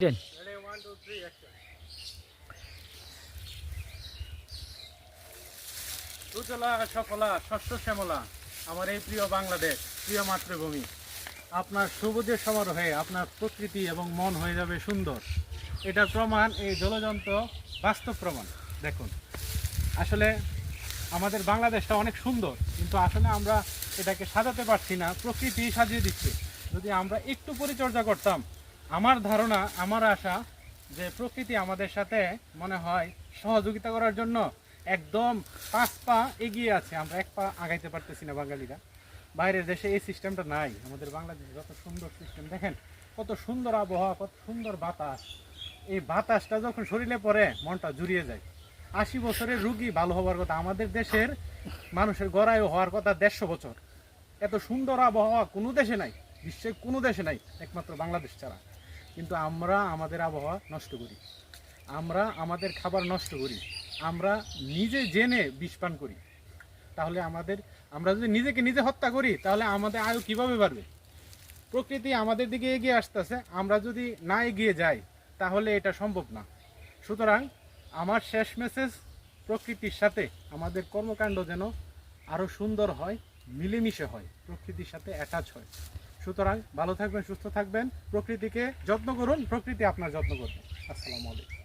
দেন। সুজলা সফলা শস্য শ্যামলা আমার এই প্রিয় বাংলাদেশ, প্রিয় মাতৃভূমি, আপনার সবুজের সমারোহে আপনার প্রকৃতি এবং মন হয়ে যাবে সুন্দর। এটার প্রমাণ এই জলযন্ত্র, বাস্তব প্রমাণ। দেখুন, আসলে আমাদের বাংলাদেশটা অনেক সুন্দর, কিন্তু আসলে আমরা এটাকে সাজাতে পারছি না, প্রকৃতি সাজিয়ে দিচ্ছে। যদি আমরা একটু পরিচর্যা করতাম, আমার ধারণা, আমার আশা যে প্রকৃতি আমাদের সাথে মনে হয় সহযোগিতা করার জন্য একদম 5 পা এগিয়ে আছে। আমরা 1 পা আগাইতে পারতেছি না বাঙালিরা। বাইরের দেশে এই সিস্টেমটা নাই, আমাদের বাংলাদেশে যত সুন্দর সিস্টেম। দেখেন কত সুন্দর আবহাওয়া, কত সুন্দর বাতাস। এই বাতাসটা যখন শরীরে পড়ে মনটা জুড়িয়ে যায়। 80 বছরের রুগী ভালো হওয়ার কথা, আমাদের দেশের মানুষের গড়ায়ু হওয়ার কথা 150 বছর। এত সুন্দর আবহাওয়া কোনো দেশে নাই, বিশ্বের কোনো দেশে নাই, একমাত্র বাংলাদেশ ছাড়া। কিন্তু আমরা আমাদের আবহাওয়া নষ্ট করি, আমরা আমাদের খাবার নষ্ট করি, আমরা নিজে জেনে বিষ পান করি। তাহলে আমরা যদি নিজেকে নিজে হত্যা করি, তাহলে আমাদের আয়ু কিভাবে বাড়বে? প্রকৃতি আমাদের দিকে এগিয়ে আসতেছে, আমরা যদি না এগিয়ে যাই তাহলে এটা সম্ভব না। সুতরাং আমার শেষ মেসেজ, প্রকৃতির সাথে আমাদের কর্মকাণ্ড যেন আরও সুন্দর হয়, মিলেমিশে হয়, প্রকৃতির সাথে অ্যাটাচ হয়। সুতরাং ভালো থাকবেন, সুস্থ থাকবেন, প্রকৃতিকে যত্ন করুন, প্রকৃতি আপনার যত্ন করবে। আসসালামু আলাইকুম।